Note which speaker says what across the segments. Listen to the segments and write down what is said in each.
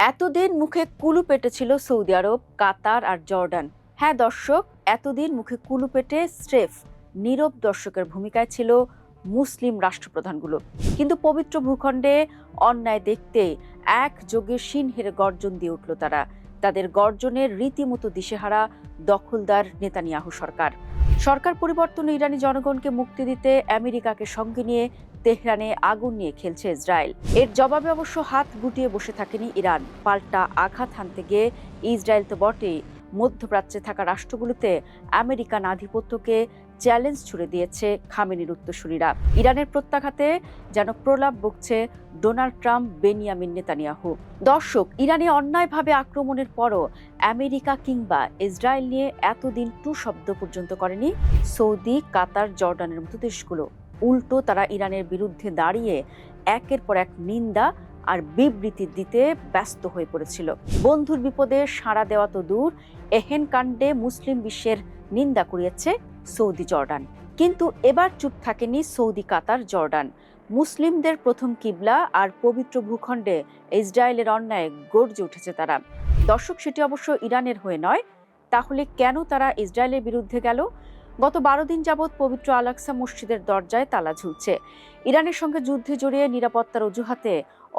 Speaker 1: এতদিন মুখে কুলু পেটে ছিল সৌদি আরব, কাতার আর জর্ডান। হ্যাঁ দর্শক, এতদিন মুখে কুলু পেটে স্রেফ নীরব দর্শকের ভূমিকায় ছিল মুসলিম রাষ্ট্রপ্রধানগুলো। কিন্তু পবিত্র ভূখণ্ডে অন্যায় দেখতে একযোগে সিংহের গর্জন দিয়ে উঠল তারা। তাদের গর্জনের রীতিমতো দিশেহারা দখলদার নেতানিয়াহু সরকার পরিবর্তনে ইরানি জনগণকে মুক্তি দিতে আমেরিকাকে সঙ্গে নিয়ে তেহরানে আগুন নিয়ে খেলছে ইসরায়েল। এর জবাবে অবশ্য হাত গুটিয়ে বসে থাকেনি ইরান। পাল্টা আঘাত হানতে গিয়ে ইসরায়েল তো বটেই, মধ্যপ্রাচ্যে থাকা রাষ্ট্রগুলোতে আমেরিকান আধিপত্যকে চ্যালেঞ্জ ছুড়ে দিয়েছে খামেনির উত্তরসূরিরা। ইরানের প্রত্যাঘাতে যেন প্রলাপ বকছে ডোনাল্ড ট্রাম্প, বেনিয়ামিন নেতানিয়াহু। দর্শক, ইরানে অন্যায়ভাবে আক্রমণের পরও আমেরিকা কিংবা ইসরায়েল নিয়ে এতদিন টু শব্দ পর্যন্ত করেনি সৌদি, কাতার, জর্ডানের মতো দেশগুলো। উল্টো তারা ইরানের বিরুদ্ধে দাঁড়িয়ে একের পর এক নিন্দা আর বিবৃতি দিতে ব্যস্ত হয়ে পড়েছিল। বন্ধুর বিপদে সাড়া দেওয়া তো দূর, এহেন কাণ্ডে মুসলিম বিশ্বের নিন্দা করিয়েছে সৌদি, জর্ডান। কিন্তু এবার চুপ থাকেনি সৌদি, কাতার, জর্ডান। মুসলিমদের প্রথম কিবলা আর পবিত্র ভূখণ্ডে ইসরায়েলের অন্যায় গর্জে উঠেছে তারা। দর্শক, সেটি অবশ্য ইরানের হয়ে নয়। তাহলে কেন তারা ইসরায়েলের বিরুদ্ধে গেল? গত 12 দিন যাবৎ পবিত্র আল-আকসা মসজিদের দরজায় তালা ঝুলছে। ইরানের সঙ্গে যুদ্ধে জড়িয়ে নিরাপত্তার অজুহাতে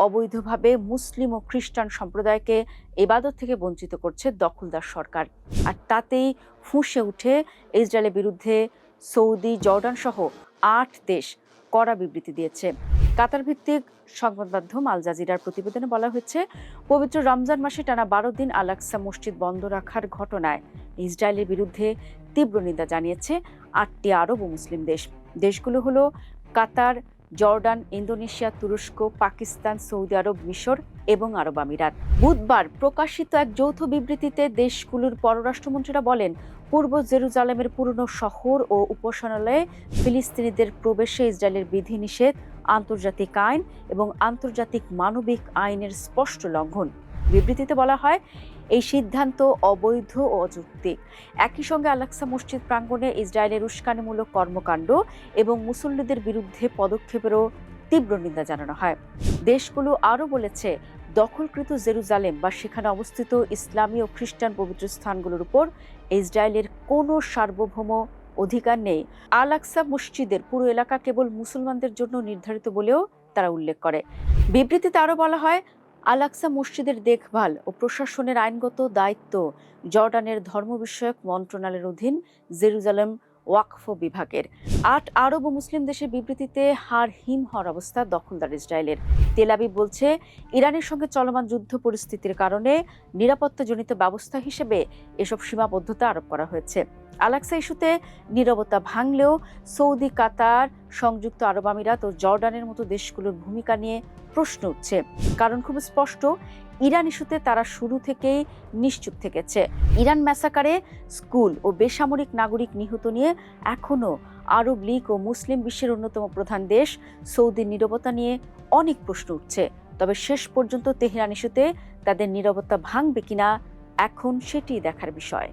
Speaker 1: অবৈধভাবে মুসলিম ও খ্রিস্টান সম্প্রদায়কে ইবাদত থেকে বঞ্চিত করছে দখলদার সরকার। আর তাতেই ফুঁসে উঠে ইসরায়েলের বিরুদ্ধে সৌদি, জর্ডান সহ 8 দেশ কড়া বিবৃতি দিয়েছে। কাতার ভিত্তিক সংবাদ মাধ্যম আল জাজিরার প্রতিবেদনে বলা হয়েছে, পবিত্র রমজান মাসে টানা 12 দিন আল-আকসা মসজিদ বন্ধ রাখার ঘটনায় ইসরায়েলের বিরুদ্ধে তীব্র নিন্দা জানিয়েছে 8টি আরব ও মুসলিম দেশ। দেশগুলো হলো কাতার, জর্ডান, ইন্দোনেশিয়া, তুরস্ক, পাকিস্তান, সৌদি আরব, মিশর এবং আরব আমিরাত। বুধবার প্রকাশিত এক যৌথ বিবৃতিতে দেশগুলোর পররাষ্ট্রমন্ত্রীরা বলেন, পূর্ব জেরুজালেমের পুরনো শহর ও উপাসনালয়ে ফিলিস্তিনিদের প্রবেশে ইসরায়েলের বিধিনিষেধ আন্তর্জাতিক আইন এবং আন্তর্জাতিক মানবিক আইনের স্পষ্ট লঙ্ঘন। বিবৃতিতে বলা হয়, এই সিদ্ধান্ত অবৈধ ও অযৌক্তিক। একই সঙ্গে আল-আকসা মসজিদ প্রাঙ্গণে ইসরায়েলের উস্কানিমূলক কর্মকাণ্ড এবং মুসল্লিদের বিরুদ্ধে পদক্ষেপেরও তীব্র নিন্দা জানানো হয়। দেশগুলো আরও বলেছে, দখলকৃত জেরুজালেম বা সেখানে অবস্থিত ইসলামী ও খ্রিস্টান পবিত্র স্থানগুলোর উপর ইসরায়েলের কোনো সার্বভৌম অধিকার নেই। আল-আকসা মসজিদের পুরো এলাকা কেবল মুসলমানদের জন্য নির্ধারিত বলেও তারা উল্লেখ করে। বিবৃতিতে আরও বলা হয়, আল-আকসা মসজিদের দেখভাল ও প্রশাসনের আইনগত দায়িত্ব জর্ডানের ধর্ম বিষয়ক মন্ত্রণালয়ের অধীন জেরুজালেম ওয়াকফ বিভাগের। 8 আরব ও মুসলিম দেশের বিবৃতিতে হাড় হিম হওয়ার অবস্থা দখলদার ইসরায়েলের। তেল আবিব বলছে, ইরানের সঙ্গে চলমান যুদ্ধ পরিস্থিতির কারণে নিরাপত্তাজনিত ব্যবস্থা হিসেবে এসব সীমাবদ্ধতা আরোপ করা হয়েছে। আল-আকসা ইস্যুতে নীরবতা ভাঙলেও সৌদি, কাতার, সংযুক্ত আরব আমিরাত ও জর্ডানের মতো দেশগুলোর ভূমিকা নিয়ে প্রশ্ন উঠছে। কারণ খুব স্পষ্ট, ইরান ইস্যুতে তারা শুরু থেকেই নিশ্চুপ থেকেছে। ইরান ম্যাসাকারে স্কুল ও বেসামরিক নাগরিক নিহত নিয়ে এখনও আরব লীগ ও মুসলিম বিশ্বের অন্যতম প্রধান দেশ সৌদির নীরবতা নিয়ে অনেক প্রশ্ন উঠছে। তবে শেষ পর্যন্ত তেহরান ইস্যুতে তাদের নীরবতা ভাঙবে কিনা, এখন সেটি দেখার বিষয়।